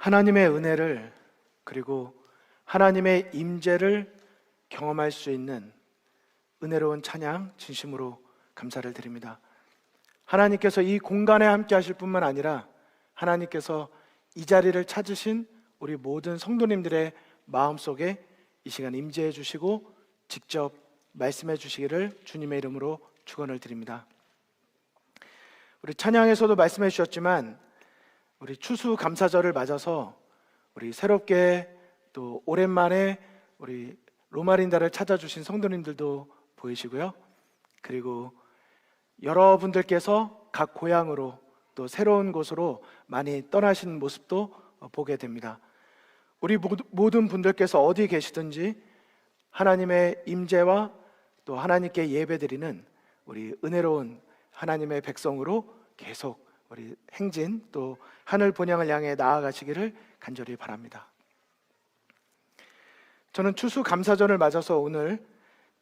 하나님의 은혜를 그리고 하나님의 임재를 경험할 수 있는 은혜로운 찬양 진심으로 감사를 드립니다. 하나님께서 이 공간에 함께 하실 뿐만 아니라 하나님께서 이 자리를 찾으신 우리 모든 성도님들의 마음속에 이 시간 임재해 주시고 직접 말씀해 주시기를 주님의 이름으로 축원을 드립니다. 우리 찬양에서도 말씀해 주셨지만 우리 추수감사절을 맞아서 우리 새롭게 또 오랜만에 우리 로마린다를 찾아주신 성도님들도 보이시고요. 그리고 여러분들께서 각 고향으로 또 새로운 곳으로 많이 떠나신 모습도 보게 됩니다. 우리 모든 분들께서 어디 계시든지 하나님의 임재와 또 하나님께 예배드리는 우리 은혜로운 하나님의 백성으로 계속 우리 행진 또 하늘 본향을 향해 나아가시기를 간절히 바랍니다. 저는 추수감사절을 맞아서 오늘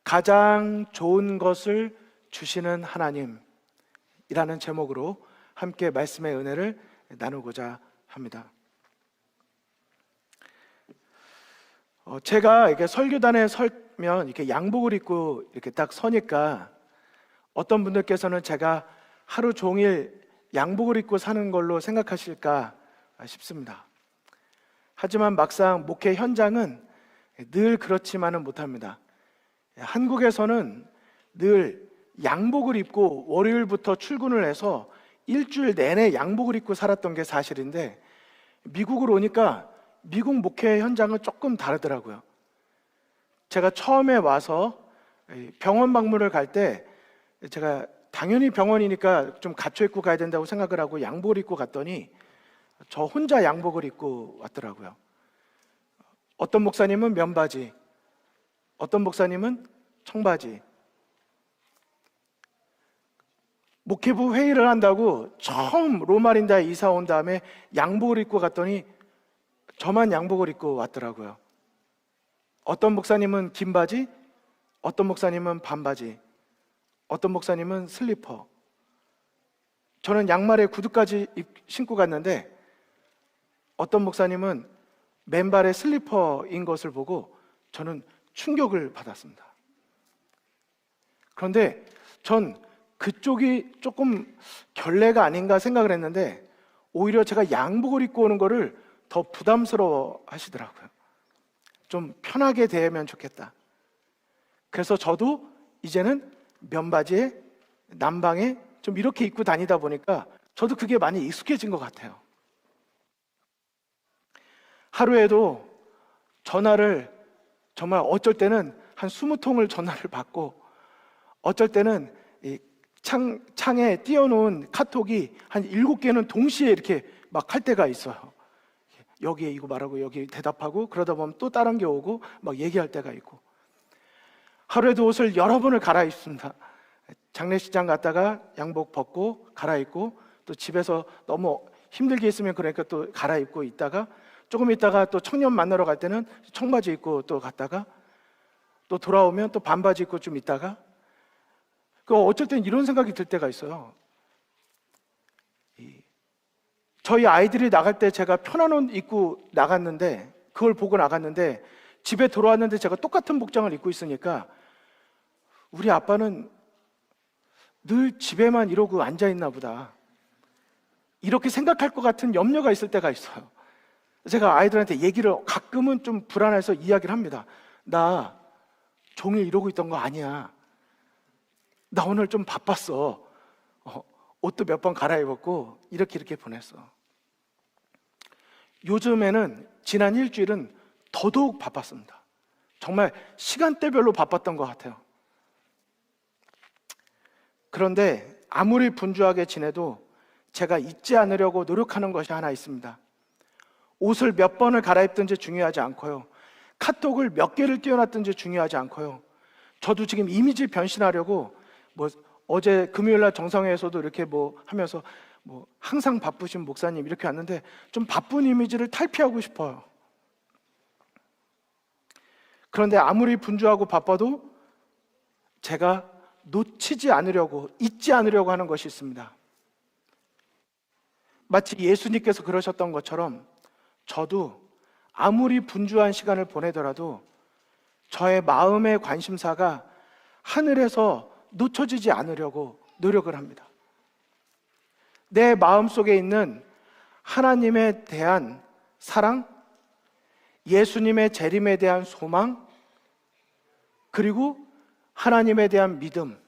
가장 좋은 것을 주시는 하나님이라는 제목으로 함께 말씀의 은혜를 나누고자 합니다. 제가 이렇게 설교단에 설면 이렇게 양복을 입고 이렇게 딱 서니까 어떤 분들께서는 제가 하루 종일 양복을 입고 사는 걸로 생각하실까 싶습니다. 하지만 막상 목회 현장은 늘 그렇지만은 못합니다. 한국에서는 늘 양복을 입고 월요일부터 출근을 해서 일주일 내내 양복을 입고 살았던 게 사실인데 미국으로 오니까 미국 목회 현장은 조금 다르더라고요. 제가 처음에 와서 병원 방문을 갈 때 제가 당연히 병원이니까 좀 갖춰 입고 가야 된다고 생각을 하고 양복을 입고 갔더니 저 혼자 양복을 입고 왔더라고요. 어떤 목사님은 면바지, 어떤 목사님은 청바지. 목회부 회의를 한다고 처음 로마린다에 이사 온 다음에 양복을 입고 갔더니 저만 양복을 입고 왔더라고요. 어떤 목사님은 긴 바지, 어떤 목사님은 반바지, 어떤 목사님은 슬리퍼. 저는 양말에 구두까지 신고 갔는데 어떤 목사님은 맨발에 슬리퍼인 것을 보고 저는 충격을 받았습니다. 그런데 전 그쪽이 조금 결례가 아닌가 생각을 했는데 오히려 제가 양복을 입고 오는 거를 더 부담스러워 하시더라고요. 좀 편하게 대하면 좋겠다. 그래서 저도 이제는 면바지에 남방에 좀 이렇게 입고 다니다 보니까 저도 그게 많이 익숙해진 것 같아요. 하루에도 전화를 정말 어쩔 때는 한 20통을 전화를 받고 어쩔 때는 이 창에 띄워놓은 카톡이 한 7개는 동시에 이렇게 막 할 때가 있어요. 여기에 이거 말하고 여기 대답하고 그러다 보면 또 다른 게 오고 막 얘기할 때가 있고 하루에도 옷을 여러 번을 갈아입습니다. 장례식장 갔다가 양복 벗고 갈아입고 또 집에서 너무 힘들게 있으면 그러니까 또 갈아입고 있다가 조금 있다가 또 청년 만나러 갈 때는 청바지 입고 또 갔다가 또 돌아오면 또 반바지 입고 좀 있다가 어쩔 땐 이런 생각이 들 때가 있어요. 저희 아이들이 나갈 때 제가 편한 옷 입고 나갔는데 그걸 보고 나갔는데 집에 돌아왔는데 제가 똑같은 복장을 입고 있으니까 우리 아빠는 늘 집에만 이러고 앉아있나 보다 이렇게 생각할 것 같은 염려가 있을 때가 있어요. 제가 아이들한테 얘기를 가끔은 좀 불안해서 이야기를 합니다. 나 종일 이러고 있던 거 아니야. 나 오늘 좀 바빴어. 옷도 몇 번 갈아입었고 이렇게 보냈어. 요즘에는 지난 일주일은 더더욱 바빴습니다. 정말 시간대별로 바빴던 것 같아요. 그런데 아무리 분주하게 지내도 제가 잊지 않으려고 노력하는 것이 하나 있습니다. 옷을 몇 번을 갈아입든지 중요하지 않고요. 카톡을 몇 개를 띄워놨든지 중요하지 않고요. 저도 지금 이미지 변신하려고 어제 금요일날 정상회에서도 이렇게 하면서 항상 바쁘신 목사님 이렇게 왔는데 좀 바쁜 이미지를 탈피하고 싶어요. 그런데 아무리 분주하고 바빠도 제가 놓치지 않으려고 잊지 않으려고 하는 것이 있습니다. 마치 예수님께서 그러셨던 것처럼 저도 아무리 분주한 시간을 보내더라도 저의 마음의 관심사가 하늘에서 놓쳐지지 않으려고 노력을 합니다. 내 마음속에 있는 하나님에 대한 사랑, 예수님의 재림에 대한 소망, 그리고 하나님에 대한 믿음,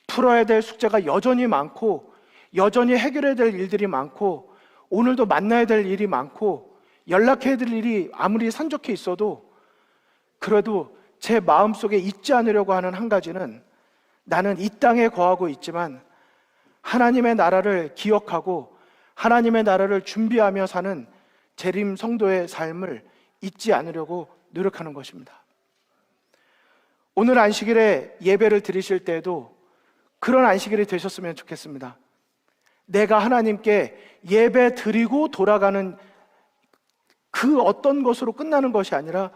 풀어야 될 숙제가 여전히 많고 여전히 해결해야 될 일들이 많고 오늘도 만나야 될 일이 많고 연락해야 될 일이 아무리 산적해 있어도 그래도 제 마음속에 잊지 않으려고 하는 한 가지는 나는 이 땅에 거하고 있지만 하나님의 나라를 기억하고 하나님의 나라를 준비하며 사는 재림 성도의 삶을 잊지 않으려고 노력하는 것입니다. 오늘 안식일에 예배를 드리실 때에도 그런 안식일이 되셨으면 좋겠습니다. 내가 하나님께 예배 드리고 돌아가는 그 어떤 것으로 끝나는 것이 아니라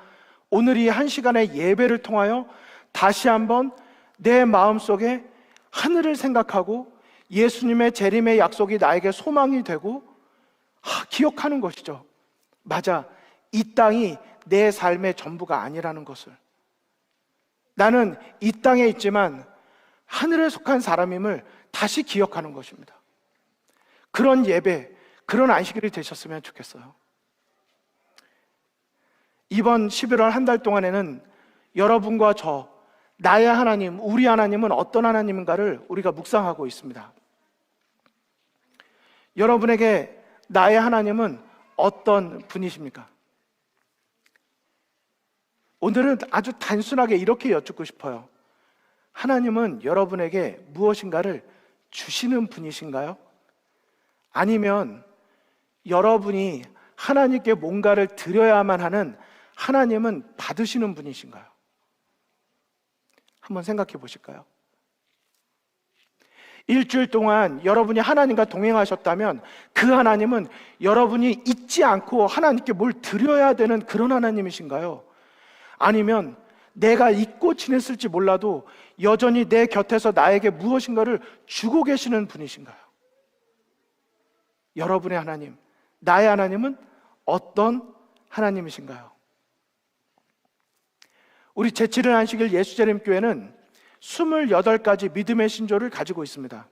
오늘 이 한 시간의 예배를 통하여 다시 한번 내 마음속에 하늘을 생각하고 예수님의 재림의 약속이 나에게 소망이 되고 기억하는 것이죠. 맞아, 이 땅이 내 삶의 전부가 아니라는 것을. 나는 이 땅에 있지만 하늘에 속한 사람임을 다시 기억하는 것입니다. 그런 예배, 그런 안식일이 되셨으면 좋겠어요. 이번 11월 한 달 동안에는 여러분과 저, 나의 하나님, 우리 하나님은 어떤 하나님인가를 우리가 묵상하고 있습니다. 여러분에게 나의 하나님은 어떤 분이십니까? 오늘은 아주 단순하게 이렇게 여쭙고 싶어요. 하나님은 여러분에게 무엇인가를 주시는 분이신가요? 아니면 여러분이 하나님께 뭔가를 드려야만 하는 하나님은 받으시는 분이신가요? 한번 생각해 보실까요? 일주일 동안 여러분이 하나님과 동행하셨다면 그 하나님은 여러분이 잊지 않고 하나님께 뭘 드려야 되는 그런 하나님이신가요? 아니면 내가 잊고 지냈을지 몰라도 여전히 내 곁에서 나에게 무엇인가를 주고 계시는 분이신가요? 여러분의 하나님, 나의 하나님은 어떤 하나님이신가요? 우리 제7일 안식일 예수재림교회는 28가지 믿음의 신조를 가지고 있습니다.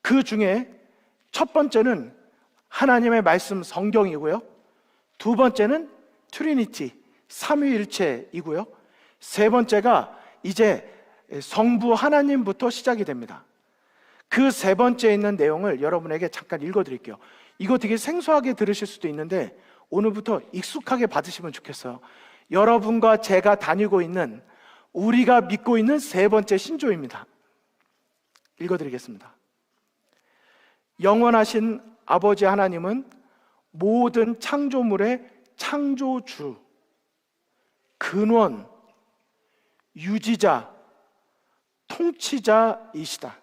그 중에 첫 번째는 하나님의 말씀 성경이고요. 두 번째는 트리니티, 삼위일체이고요. 세 번째가 이제 성부 하나님부터 시작이 됩니다. 그 세 번째에 있는 내용을 여러분에게 잠깐 읽어드릴게요. 이거 되게 생소하게 들으실 수도 있는데 오늘부터 익숙하게 받으시면 좋겠어요. 여러분과 제가 다니고 있는, 우리가 믿고 있는 세 번째 신조입니다. 읽어드리겠습니다. 영원하신 아버지 하나님은 모든 창조물의 창조주, 근원, 유지자, 통치자이시다.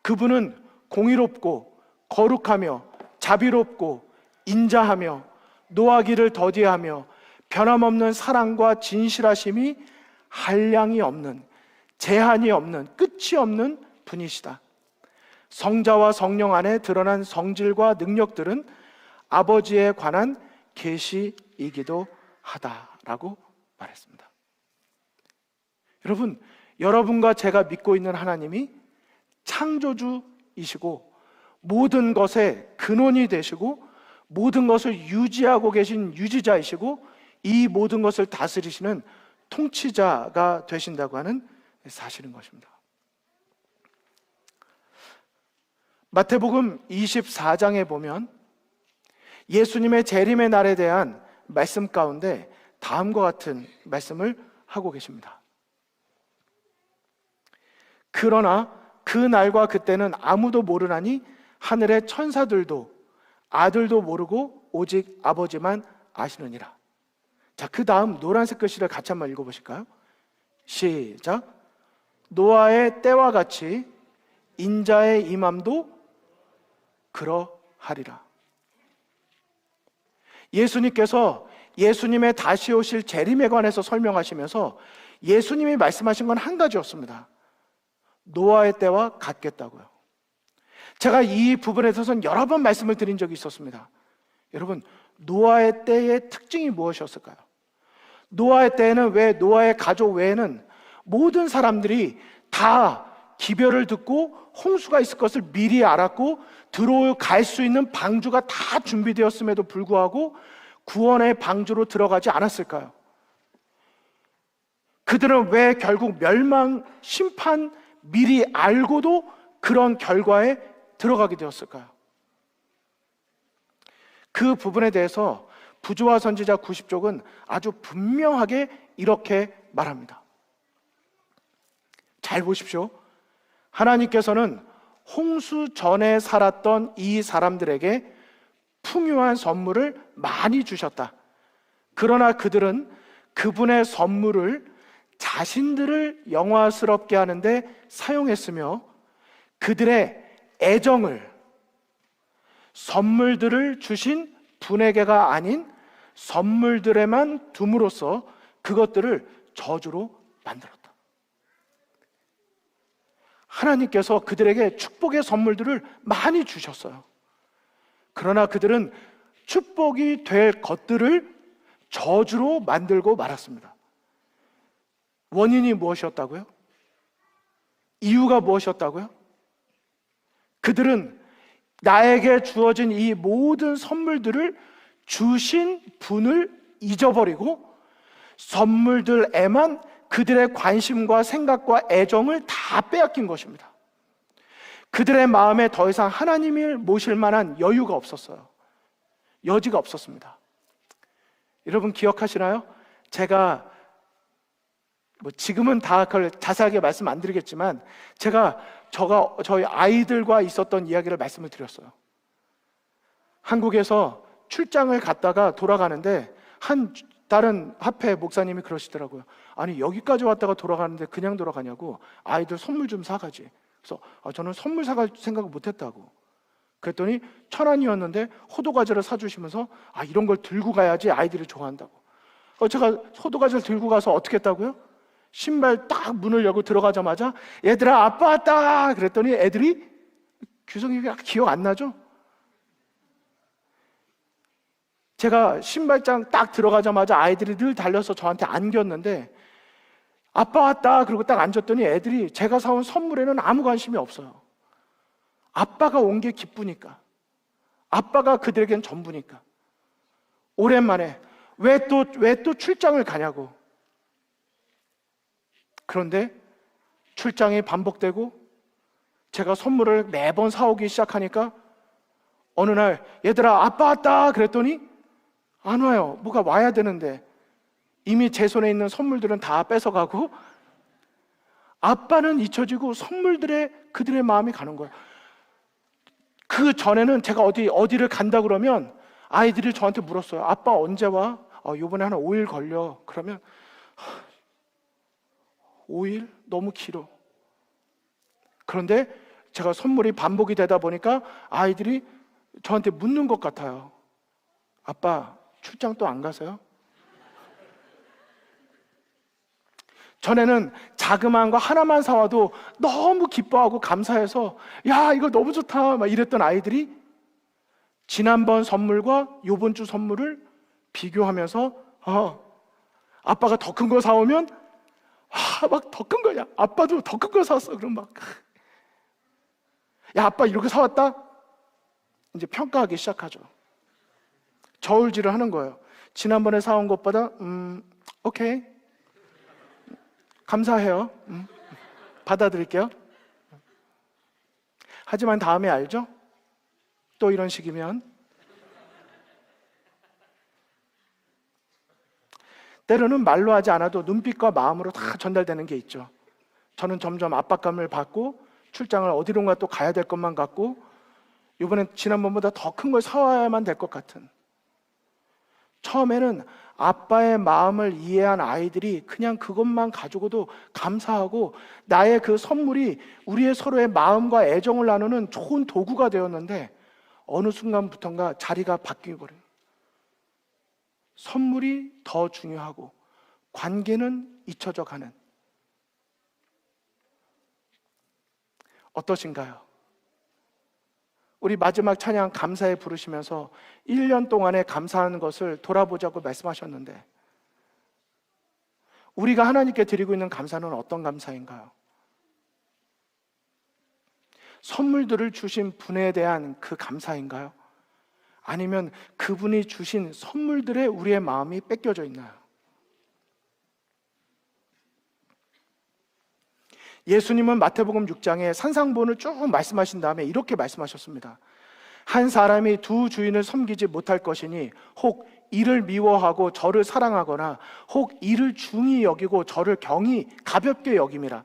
그분은 공의롭고 거룩하며 자비롭고 인자하며 노하기를 더디하며 변함없는 사랑과 진실하심이 한량이 없는, 제한이 없는, 끝이 없는 분이시다. 성자와 성령 안에 드러난 성질과 능력들은 아버지에 관한 계시이기도 하다라고 말했습니다. 여러분, 여러분과 제가 믿고 있는 하나님이 창조주이시고 모든 것의 근원이 되시고 모든 것을 유지하고 계신 유지자이시고 이 모든 것을 다스리시는 통치자가 되신다고 하는 사실인 것입니다. 마태복음 24장에 보면 예수님의 재림의 날에 대한 말씀 가운데 다음과 같은 말씀을 하고 계십니다. 그러나 그 날과 그때는 아무도 모르나니 하늘의 천사들도 아들도 모르고 오직 아버지만 아시느니라. 자, 그 다음 노란색 글씨를 같이 한번 읽어보실까요? 시작. 노아의 때와 같이 인자의 임함도 그러하리라. 예수님께서 예수님의 다시 오실 재림에 관해서 설명하시면서 예수님이 말씀하신 건 한 가지였습니다. 노아의 때와 같겠다고요. 제가 이 부분에 대해서는 여러 번 말씀을 드린 적이 있었습니다. 여러분, 노아의 때의 특징이 무엇이었을까요? 노아의 때에는, 왜 노아의 가족 외에는 모든 사람들이 다 기별을 듣고 홍수가 있을 것을 미리 알았고 들어갈 수 있는 방주가 다 준비되었음에도 불구하고 구원의 방주로 들어가지 않았을까요? 그들은 왜 결국 멸망, 심판 미리 알고도 그런 결과에 들어가게 되었을까요? 그 부분에 대해서 부조화 선지자 90쪽은 아주 분명하게 이렇게 말합니다. 잘 보십시오. 하나님께서는 홍수 전에 살았던 이 사람들에게 풍요한 선물을 많이 주셨다. 그러나 그들은 그분의 선물을 자신들을 영화스럽게 하는데 사용했으며 그들의 애정을 선물들을 주신 분에게가 아닌 선물들에만 둠으로써 그것들을 저주로 만들었다. 하나님께서 그들에게 축복의 선물들을 많이 주셨어요. 그러나 그들은 축복이 될 것들을 저주로 만들고 말았습니다. 원인이 무엇이었다고요? 이유가 무엇이었다고요? 그들은 나에게 주어진 이 모든 선물들을 주신 분을 잊어버리고 선물들에만 그들의 관심과 생각과 애정을 다 빼앗긴 것입니다. 그들의 마음에 더 이상 하나님을 모실 만한 여유가 없었어요. 여지가 없었습니다. 여러분 기억하시나요? 제가 지금은 다 그걸 자세하게 말씀 안 드리겠지만 제가 저희 아이들과 있었던 이야기를 말씀을 드렸어요. 한국에서 출장을 갔다가 돌아가는데 다른 합회 목사님이 그러시더라고요. 아니 여기까지 왔다가 돌아가는데 그냥 돌아가냐고, 아이들 선물 좀 사가지. 그래서 저는 선물 사갈 생각을 못했다고. 그랬더니 1,000원이었는데 호두과자를 사주시면서 이런 걸 들고 가야지 아이들이 좋아한다고. 제가 호두과자를 들고 가서 어떻게 했다고요? 신발 딱 문을 열고 들어가자마자 얘들아 아빠 왔다 그랬더니 애들이 규성이 기억 안 나죠? 제가 신발장 딱 들어가자마자 아이들이 늘 달려서 저한테 안겼는데 아빠 왔다 그러고 딱 앉았더니 애들이 제가 사온 선물에는 아무 관심이 없어요. 아빠가 온 게 기쁘니까, 아빠가 그들에겐 전부니까. 오랜만에 왜 또 출장을 가냐고. 그런데 출장이 반복되고 제가 선물을 매번 사오기 시작하니까 어느 날 얘들아 아빠 왔다 그랬더니 안 와요. 뭐가 와야 되는데 이미 제 손에 있는 선물들은 다 뺏어가고 아빠는 잊혀지고 그들의 마음이 가는 거예요. 그 전에는 제가 어디를 간다 그러면 아이들이 저한테 물었어요. 아빠 언제 와? 요번에 한 5일 걸려. 그러면 5일? 너무 길어. 그런데 제가 선물이 반복이 되다 보니까 아이들이 저한테 묻는 것 같아요. 아빠 출장 또 안 가세요? 전에는 자그마한 거 하나만 사와도 너무 기뻐하고 감사해서 야 이거 너무 좋다 막 이랬던 아이들이 지난번 선물과 요번 주 선물을 비교하면서 아빠가 더 큰 거 사오면 막 더 큰 거야. 아빠도 더 큰 거 사왔어. 그럼 막 야 아빠 이렇게 사왔다? 이제 평가하기 시작하죠. 저울질을 하는 거예요. 지난번에 사온 것보다 오케이 감사해요. 받아들일게요. 하지만 다음에 알죠? 또 이런 식이면 때로는 말로 하지 않아도 눈빛과 마음으로 다 전달되는 게 있죠. 저는 점점 압박감을 받고 출장을 어디론가 또 가야 될 것만 같고 이번엔 지난번보다 더 큰 걸 사와야만 될 것 같은. 처음에는 아빠의 마음을 이해한 아이들이 그냥 그것만 가지고도 감사하고 나의 그 선물이 우리의 서로의 마음과 애정을 나누는 좋은 도구가 되었는데 어느 순간부터인가 자리가 바뀌어 버려요. 선물이 더 중요하고 관계는 잊혀져 가는. 어떠신가요? 우리 마지막 찬양 감사에 부르시면서 1년 동안에 감사하는 것을 돌아보자고 말씀하셨는데, 우리가 하나님께 드리고 있는 감사는 어떤 감사인가요? 선물들을 주신 분에 대한 그 감사인가요? 아니면 그분이 주신 선물들에 우리의 마음이 뺏겨져 있나요? 예수님은 마태복음 6장에 산상본을 쭉 말씀하신 다음에 이렇게 말씀하셨습니다. 한 사람이 두 주인을 섬기지 못할 것이니 혹 이를 미워하고 저를 사랑하거나 혹 이를 중히 여기고 저를 경히 가볍게 여김이라.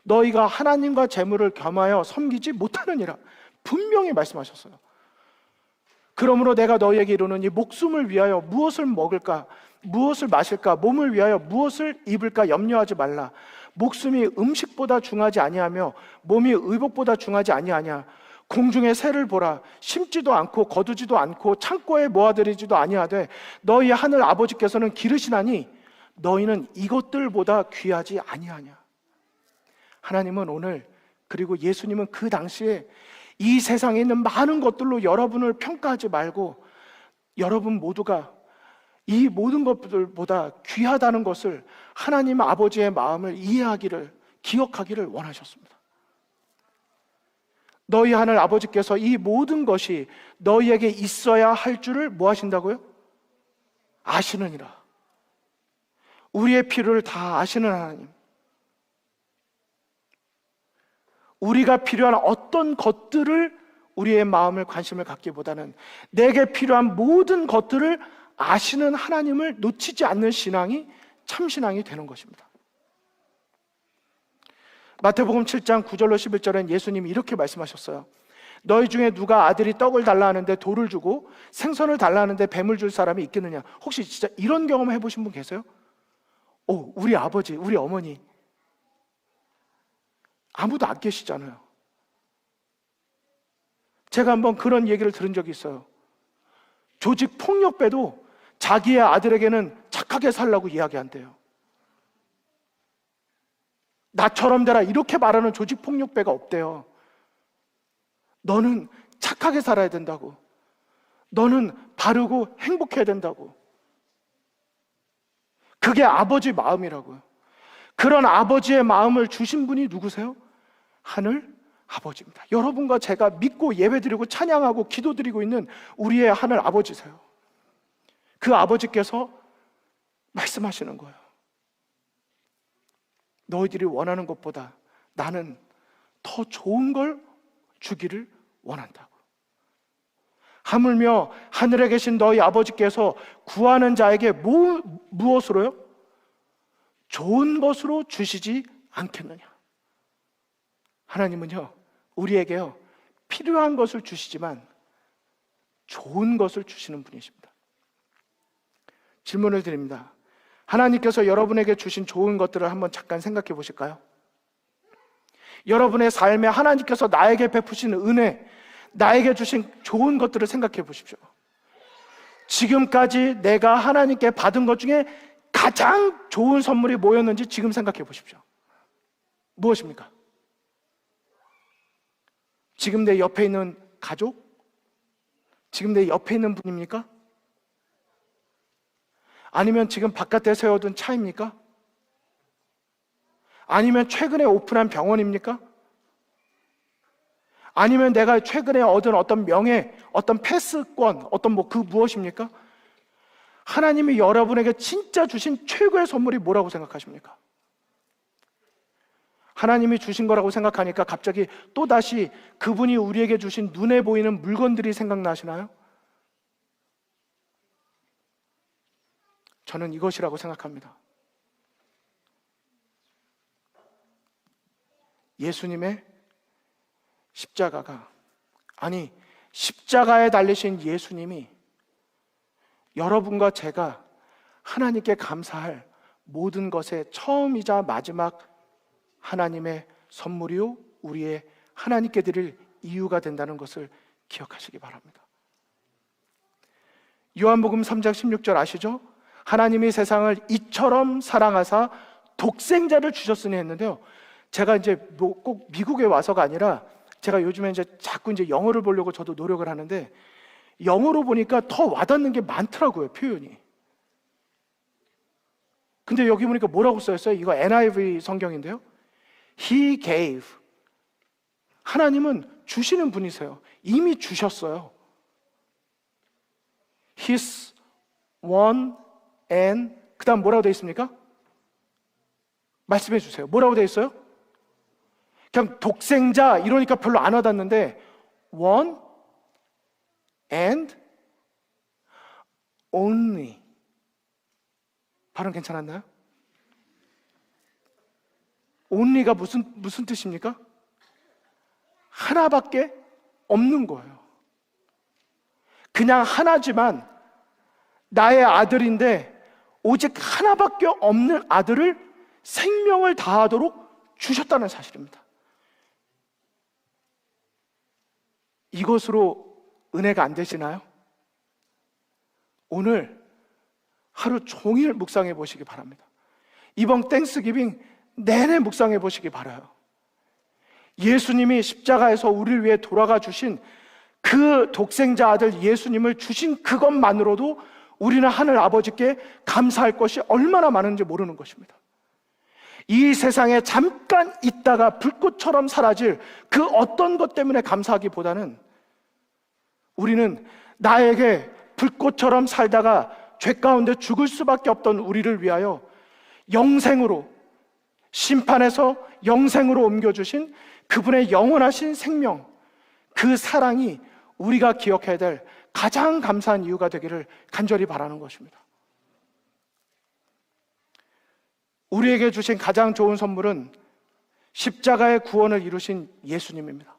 너희가 하나님과 재물을 겸하여 섬기지 못하느니라. 분명히 말씀하셨어요. 그러므로 내가 너희에게 이르노니 목숨을 위하여 무엇을 먹을까, 무엇을 마실까, 몸을 위하여 무엇을 입을까 염려하지 말라. 목숨이 음식보다 중하지 아니하며 몸이 의복보다 중하지 아니하냐. 공중의 새를 보라. 심지도 않고 거두지도 않고 창고에 모아들이지도 아니하되 너희 하늘 아버지께서는 기르시나니 너희는 이것들보다 귀하지 아니하냐. 하나님은 오늘, 그리고 예수님은 그 당시에 이 세상에 있는 많은 것들로 여러분을 평가하지 말고 여러분 모두가 이 모든 것들보다 귀하다는 것을 하나님 아버지의 마음을 이해하기를, 기억하기를 원하셨습니다. 너희 하늘 아버지께서 이 모든 것이 너희에게 있어야 할 줄을 뭐 하신다고요? 아시느니라. 우리의 필요를 다 아시는 하나님, 우리가 필요한 어떤 것들을 우리의 마음을 관심을 갖기보다는 내게 필요한 모든 것들을 아시는 하나님을 놓치지 않는 신앙이 참신앙이 되는 것입니다. 마태복음 7장 9절로 11절엔 예수님이 이렇게 말씀하셨어요. 너희 중에 누가 아들이 떡을 달라 하는데 돌을 주고 생선을 달라 하는데 뱀을 줄 사람이 있겠느냐. 혹시 진짜 이런 경험 해보신 분 계세요? 우리 아버지, 우리 어머니 아무도 안 계시잖아요. 제가 한번 그런 얘기를 들은 적이 있어요. 조직 폭력배도 자기의 아들에게는 착하게 살라고 이야기한대요. 나처럼 되라 이렇게 말하는 조직 폭력배가 없대요. 너는 착하게 살아야 된다고, 너는 바르고 행복해야 된다고. 그게 아버지 마음이라고요. 그런 아버지의 마음을 주신 분이 누구세요? 하늘 아버지입니다. 여러분과 제가 믿고 예배드리고 찬양하고 기도드리고 있는 우리의 하늘 아버지세요. 그 아버지께서 말씀하시는 거예요. 너희들이 원하는 것보다 나는 더 좋은 걸 주기를 원한다고. 하물며 하늘에 계신 너희 아버지께서 구하는 자에게 무엇으로요? 좋은 것으로 주시지 않겠느냐. 하나님은요, 우리에게요 필요한 것을 주시지만 좋은 것을 주시는 분이십니다. 질문을 드립니다. 하나님께서 여러분에게 주신 좋은 것들을 한번 잠깐 생각해 보실까요? 여러분의 삶에 하나님께서 나에게 베푸신 은혜, 나에게 주신 좋은 것들을 생각해 보십시오. 지금까지 내가 하나님께 받은 것 중에 가장 좋은 선물이 뭐였는지 지금 생각해 보십시오. 무엇입니까? 지금 내 옆에 있는 가족? 지금 내 옆에 있는 분입니까? 아니면 지금 바깥에 세워둔 차입니까? 아니면 최근에 오픈한 병원입니까? 아니면 내가 최근에 얻은 어떤 명예, 어떤 패스권, 어떤 그 무엇입니까? 하나님이 여러분에게 진짜 주신 최고의 선물이 뭐라고 생각하십니까? 하나님이 주신 거라고 생각하니까 갑자기 또다시 그분이 우리에게 주신 눈에 보이는 물건들이 생각나시나요? 저는 이것이라고 생각합니다. 예수님의 십자가가, 아니 십자가에 달리신 예수님이 여러분과 제가 하나님께 감사할 모든 것의 처음이자 마지막 하나님의 선물이요 우리의 하나님께 드릴 이유가 된다는 것을 기억하시기 바랍니다. 요한복음 3장 16절 아시죠? 하나님이 세상을 이처럼 사랑하사 독생자를 주셨으니 했는데요, 제가 이제 꼭 미국에 와서가 아니라 제가 요즘에 이제 자꾸 이제 영어를 보려고 저도 노력을 하는데 영어로 보니까 더 와닿는 게 많더라고요, 표현이. 근데 여기 보니까 뭐라고 써있어요? 이거 NIV 성경인데요. He gave. 하나님은 주시는 분이세요. 이미 주셨어요. His one and 그 다음 뭐라고 되어 있습니까? 말씀해 주세요. 뭐라고 되어 있어요? 그냥 독생자 이러니까 별로 안 와닿는데 one and only. 발음 괜찮았나요? only가 무슨 뜻입니까? 하나밖에 없는 거예요. 그냥 하나지만 나의 아들인데 오직 하나밖에 없는 아들을 생명을 다하도록 주셨다는 사실입니다. 이것으로 은혜가 안 되시나요? 오늘 하루 종일 묵상해 보시기 바랍니다. 이번 땡스기빙 내내 묵상해 보시기 바라요. 예수님이 십자가에서 우리를 위해 돌아가 주신 그 독생자 아들 예수님을 주신 그것만으로도 우리는 하늘 아버지께 감사할 것이 얼마나 많은지 모르는 것입니다. 이 세상에 잠깐 있다가 불꽃처럼 사라질 그 어떤 것 때문에 감사하기보다는 우리는 나에게 불꽃처럼 살다가 죄 가운데 죽을 수밖에 없던 우리를 위하여 영생으로, 심판에서 영생으로 옮겨주신 그분의 영원하신 생명, 그 사랑이 우리가 기억해야 될 가장 감사한 이유가 되기를 간절히 바라는 것입니다. 우리에게 주신 가장 좋은 선물은 십자가의 구원을 이루신 예수님입니다.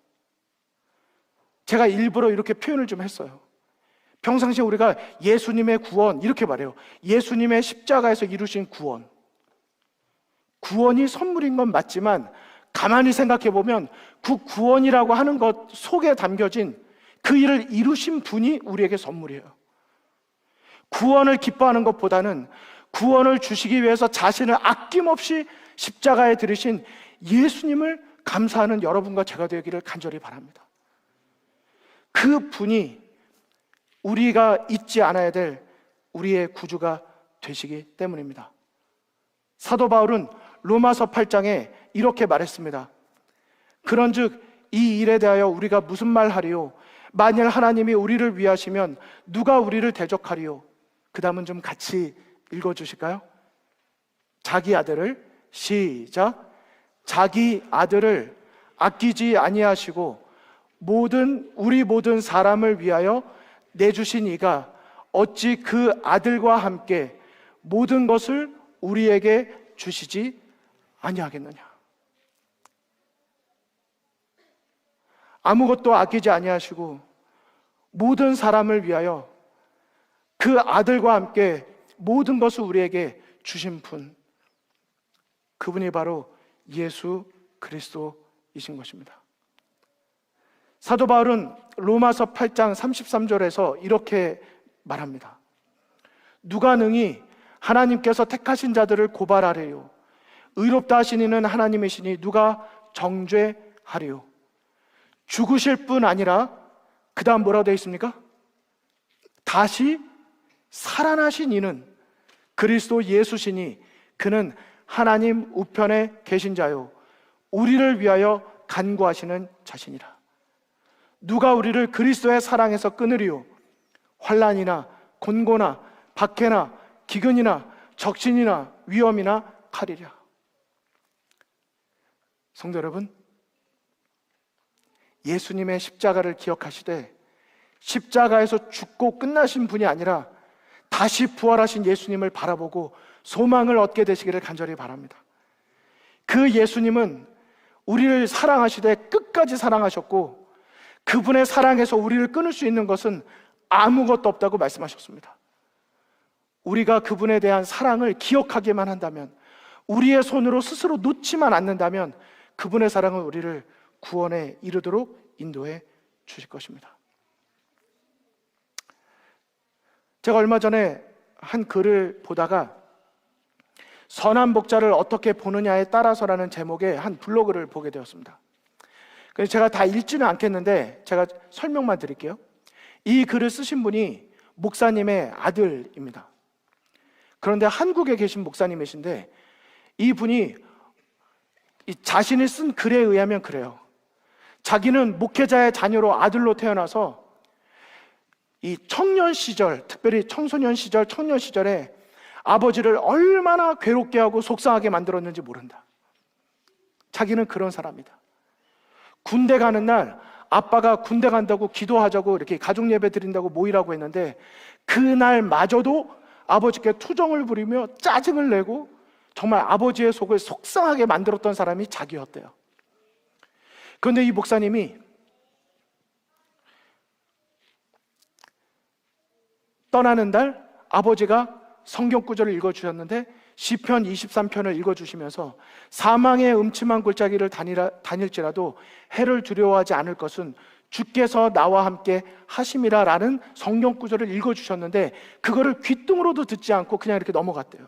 제가 일부러 이렇게 표현을 좀 했어요. 평상시에 우리가 예수님의 구원 이렇게 말해요. 예수님의 십자가에서 이루신 구원. 구원이 선물인 건 맞지만 가만히 생각해 보면 그 구원이라고 하는 것 속에 담겨진 그 일을 이루신 분이 우리에게 선물이에요. 구원을 기뻐하는 것보다는 구원을 주시기 위해서 자신을 아낌없이 십자가에 들으신 예수님을 감사하는 여러분과 제가 되기를 간절히 바랍니다. 그 분이 우리가 잊지 않아야 될 우리의 구주가 되시기 때문입니다. 사도 바울은 로마서 8장에 이렇게 말했습니다. 그런즉 이 일에 대하여 우리가 무슨 말하리요? 만일 하나님이 우리를 위하시면 누가 우리를 대적하리요? 그 다음은 좀 같이 읽어주실까요? 자기 아들을 시작. 자기 아들을 아끼지 아니하시고 우리 모든 사람을 위하여 내주신 이가 어찌 그 아들과 함께 모든 것을 우리에게 주시지 아니하겠느냐. 아무것도 아끼지 아니하시고 모든 사람을 위하여 그 아들과 함께 모든 것을 우리에게 주신 분, 그분이 바로 예수 그리스도이신 것입니다. 사도 바울은 로마서 8장 33절에서 이렇게 말합니다. 누가 능히 하나님께서 택하신 자들을 고발하래요? 의롭다 하신 이는 하나님이시니 누가 정죄하래요? 죽으실 뿐 아니라 그 다음 뭐라고 되어 있습니까? 다시 살아나신 이는 그리스도 예수시니 그는 하나님 우편에 계신 자요 우리를 위하여 간구하시는 자신이라. 누가 우리를 그리스도의 사랑에서 끊으리요? 환난이나 곤고나 박해나 기근이나 적신이나 위험이나 칼이랴. 성도 여러분, 예수님의 십자가를 기억하시되 십자가에서 죽고 끝나신 분이 아니라 다시 부활하신 예수님을 바라보고 소망을 얻게 되시기를 간절히 바랍니다. 그 예수님은 우리를 사랑하시되 끝까지 사랑하셨고 그분의 사랑에서 우리를 끊을 수 있는 것은 아무것도 없다고 말씀하셨습니다. 우리가 그분에 대한 사랑을 기억하기만 한다면, 우리의 손으로 스스로 놓지만 않는다면 그분의 사랑은 우리를 구원에 이르도록 인도해 주실 것입니다. 제가 얼마 전에 한 글을 보다가 선한 목자를 어떻게 보느냐에 따라서라는 제목의 한 블로그를 보게 되었습니다. 그래서 제가 다 읽지는 않겠는데 제가 설명만 드릴게요. 이 글을 쓰신 분이 목사님의 아들입니다. 그런데 한국에 계신 목사님이신데 이분이 자신이 쓴 글에 의하면 그래요. 자기는 목회자의 자녀로 아들로 태어나서 이 청년 시절, 특별히 청소년 시절, 청년 시절에 아버지를 얼마나 괴롭게 하고 속상하게 만들었는지 모른다. 자기는 그런 사람이다. 군대 가는 날 아빠가 군대 간다고 기도하자고 이렇게 가족 예배 드린다고 모이라고 했는데 그날마저도 아버지께 투정을 부리며 짜증을 내고 정말 아버지의 속을 속상하게 만들었던 사람이 자기였대요. 그런데 이 목사님이 떠나는 날 아버지가 성경 구절을 읽어주셨는데 시편 23편을 읽어주시면서 사망의 음침한 골짜기를 다닐지라도 해를 두려워하지 않을 것은 주께서 나와 함께 하심이라 라는 성경 구절을 읽어주셨는데 그거를 귓등으로도 듣지 않고 그냥 이렇게 넘어갔대요.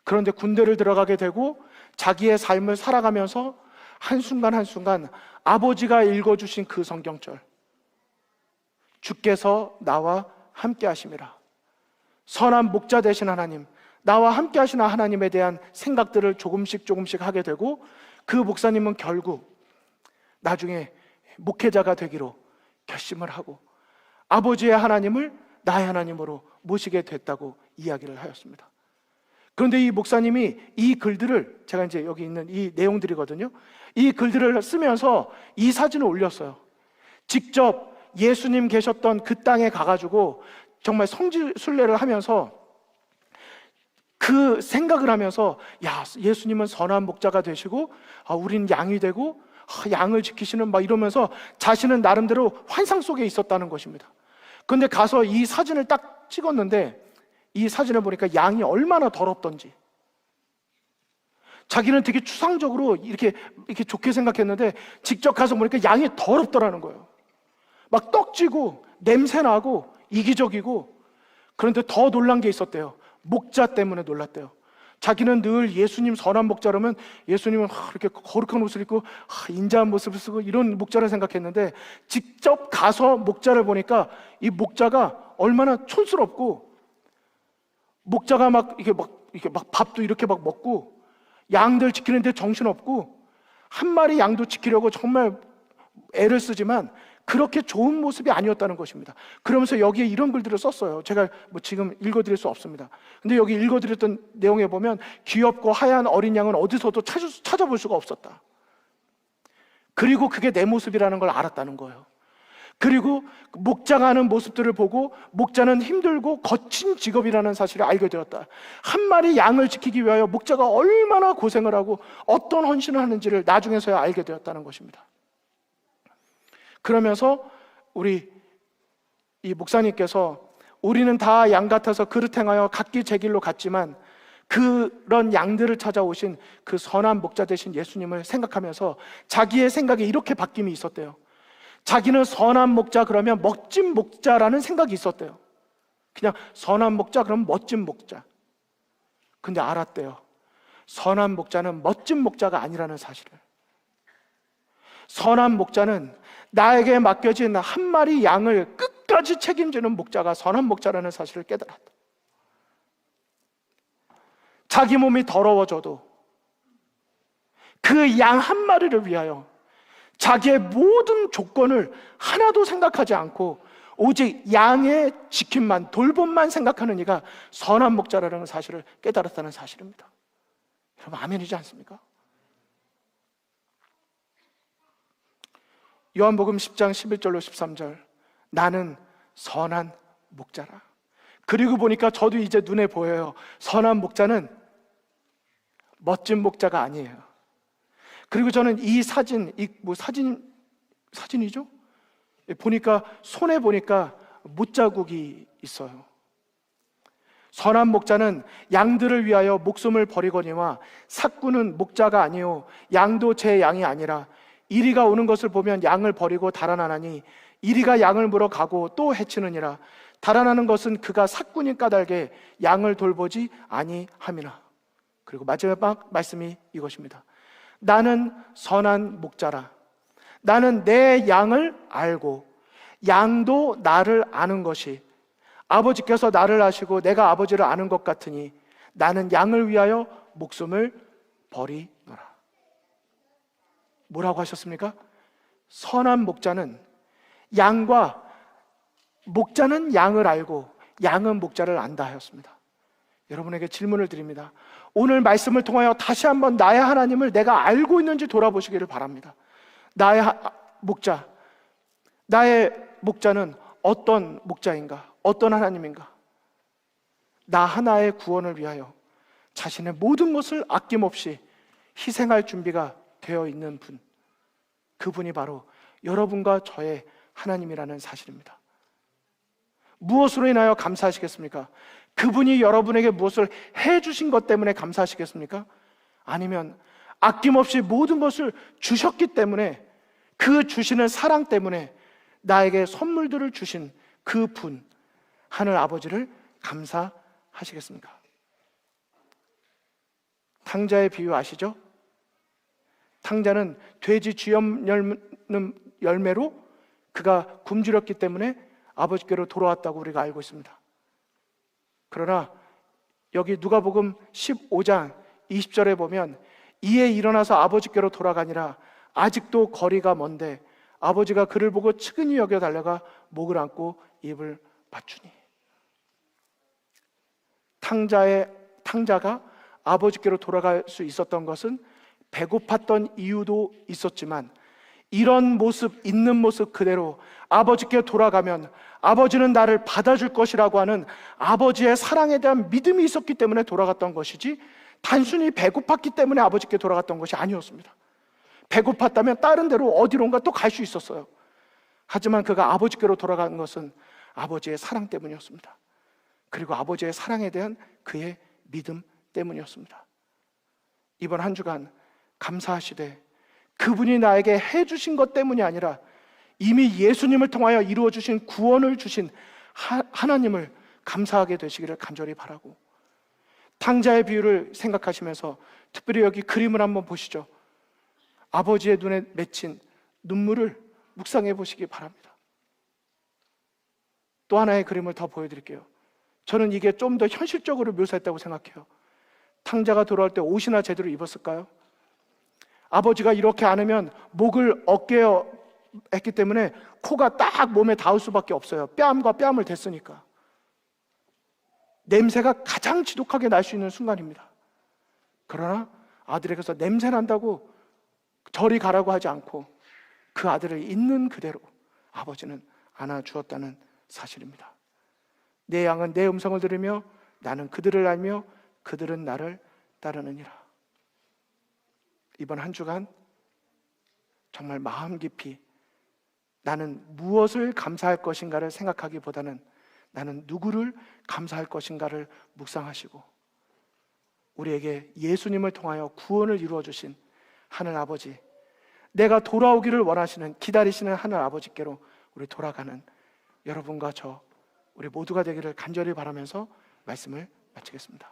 그런데 군대를 들어가게 되고 자기의 삶을 살아가면서 한순간 한순간 아버지가 읽어주신 그 성경절, 주께서 나와 함께 하심이라, 선한 목자 되신 하나님, 나와 함께 하시는 하나님에 대한 생각들을 조금씩 하게 되고 그 목사님은 결국 나중에 목회자가 되기로 결심을 하고 아버지의 하나님을 나의 하나님으로 모시게 됐다고 이야기를 하였습니다. 그런데 이 목사님이 이 글들을, 제가 이제 여기 있는 이 내용들이거든요, 이 글들을 쓰면서 이 사진을 올렸어요. 직접 예수님 계셨던 그 땅에 가가지고 정말 성지순례를 하면서 그 생각을 하면서, 야, 예수님은 선한 목자가 되시고 우린 양이 되고 양을 지키시는, 막 이러면서 자신은 나름대로 환상 속에 있었다는 것입니다. 그런데 가서 이 사진을 딱 찍었는데 이 사진을 보니까 양이 얼마나 더럽던지, 자기는 되게 추상적으로 이렇게 좋게 생각했는데 직접 가서 보니까 양이 더럽더라는 거예요. 막 떡지고 냄새나고 이기적이고. 그런데 더 놀란 게 있었대요. 목자 때문에 놀랐대요. 자기는 늘 예수님 선한 목자라면 예수님은 이렇게 거룩한 옷을 입고 인자한 모습을 쓰고 이런 목자를 생각했는데 직접 가서 목자를 보니까 이 목자가 얼마나 촌스럽고, 목자가 막 밥도 이렇게 막 먹고 양들 지키는데 정신없고 한 마리 양도 지키려고 정말 애를 쓰지만 그렇게 좋은 모습이 아니었다는 것입니다. 그러면서 여기에 이런 글들을 썼어요. 제가 지금 읽어드릴 수 없습니다. 근데 여기 읽어드렸던 내용에 보면 귀엽고 하얀 어린 양은 어디서도 찾아볼 수가 없었다. 그리고 그게 내 모습이라는 걸 알았다는 거예요. 그리고 목자가 하는 모습들을 보고 목자는 힘들고 거친 직업이라는 사실을 알게 되었다. 한 마리 양을 지키기 위하여 목자가 얼마나 고생을 하고 어떤 헌신을 하는지를 나중에서야 알게 되었다는 것입니다. 그러면서 우리 이 목사님께서 우리는 다 양 같아서 그릇 행하여 각기 제 길로 갔지만 그런 양들을 찾아오신 그 선한 목자 되신 예수님을 생각하면서 자기의 생각에 이렇게 바뀜이 있었대요. 자기는 선한 목자 그러면 멋진 목자라는 생각이 있었대요. 그냥 선한 목자 그러면 멋진 목자. 근데 알았대요. 선한 목자는 멋진 목자가 아니라는 사실을. 선한 목자는 나에게 맡겨진 한 마리 양을 끝까지 책임지는 목자가 선한 목자라는 사실을 깨달았다. 자기 몸이 더러워져도 그 양 한 마리를 위하여 자기의 모든 조건을 하나도 생각하지 않고 오직 양의 지킴만, 돌봄만 생각하는 이가 선한 목자라는 사실을 깨달았다는 사실입니다. 여러분, 아멘이지 않습니까? 요한복음 10장 11절로 13절, 나는 선한 목자라. 그리고 보니까 저도 이제 눈에 보여요. 선한 목자는 멋진 목자가 아니에요. 그리고 저는 이 사진, 사진이죠? 보니까 손에 보니까 못자국이 있어요. 선한 목자는 양들을 위하여 목숨을 버리거니와 삭구는 목자가 아니요 양도 제 양이 아니라 이리가 오는 것을 보면 양을 버리고 달아나나니 이리가 양을 물어 가고 또 해치느니라. 달아나는 것은 그가 삭군이 까닭에 양을 돌보지 아니함이라. 그리고 마지막 말씀이 이것입니다. 나는 선한 목자라. 나는 내 양을 알고 양도 나를 아는 것이, 아버지께서 나를 아시고 내가 아버지를 아는 것 같으니 나는 양을 위하여 목숨을 버리노라. 뭐라고 하셨습니까? 선한 목자는 목자는 양을 알고 양은 목자를 안다 하였습니다. 여러분에게 질문을 드립니다. 오늘 말씀을 통하여 다시 한번 나의 하나님을 내가 알고 있는지 돌아보시기를 바랍니다. 나의 목자는 어떤 목자인가? 어떤 하나님인가? 나 하나의 구원을 위하여 자신의 모든 것을 아낌없이 희생할 준비가 되어 있는 분, 그분이 바로 여러분과 저의 하나님이라는 사실입니다. 무엇으로 인하여 감사하시겠습니까? 그분이 여러분에게 무엇을 해주신 것 때문에 감사하시겠습니까? 아니면 아낌없이 모든 것을 주셨기 때문에, 그 주시는 사랑 때문에 나에게 선물들을 주신 그 분, 하늘 아버지를 감사하시겠습니까? 탕자의 비유 아시죠? 탕자는 돼지 쥐염 열매로 그가 굶주렸기 때문에 아버지께로 돌아왔다고 우리가 알고 있습니다. 그러나 여기 누가복음 15장 20절에 보면 이에 일어나서 아버지께로 돌아가니라 아직도 거리가 먼데 아버지가 그를 보고 측은히 여겨 달려가 목을 안고 입을 맞추니. 탕자가 아버지께로 돌아갈 수 있었던 것은 배고팠던 이유도 있었지만, 이런 모습, 있는 모습 그대로 아버지께 돌아가면 아버지는 나를 받아줄 것이라고 하는 아버지의 사랑에 대한 믿음이 있었기 때문에 돌아갔던 것이지, 단순히 배고팠기 때문에 아버지께 돌아갔던 것이 아니었습니다. 배고팠다면 다른 데로 어디론가 또 갈 수 있었어요. 하지만 그가 아버지께로 돌아간 것은 아버지의 사랑 때문이었습니다. 그리고 아버지의 사랑에 대한 그의 믿음 때문이었습니다. 이번 한 주간 감사하시되 그분이 나에게 해주신 것 때문이 아니라 이미 예수님을 통하여 이루어주신 구원을 주신 하나님을 감사하게 되시기를 간절히 바라고, 탕자의 비유를 생각하시면서 특별히 여기 그림을 한번 보시죠. 아버지의 눈에 맺힌 눈물을 묵상해 보시기 바랍니다. 또 하나의 그림을 더 보여드릴게요. 저는 이게 좀 더 현실적으로 묘사했다고 생각해요. 탕자가 돌아올 때 옷이나 제대로 입었을까요? 아버지가 이렇게 안으면 목을 어깨에 했기 때문에 코가 딱 몸에 닿을 수밖에 없어요. 뺨과 뺨을 댔으니까. 냄새가 가장 지독하게 날 수 있는 순간입니다. 그러나 아들에게서 냄새 난다고 저리 가라고 하지 않고 그 아들을 있는 그대로 아버지는 안아주었다는 사실입니다. 내 양은 내 음성을 들으며 나는 그들을 알며 그들은 나를 따르느니라. 이번 한 주간 정말 마음 깊이 나는 무엇을 감사할 것인가를 생각하기보다는 나는 누구를 감사할 것인가를 묵상하시고, 우리에게 예수님을 통하여 구원을 이루어주신 하늘 아버지, 내가 돌아오기를 원하시는, 기다리시는 하늘 아버지께로 우리 돌아가는 여러분과 저, 우리 모두가 되기를 간절히 바라면서 말씀을 마치겠습니다.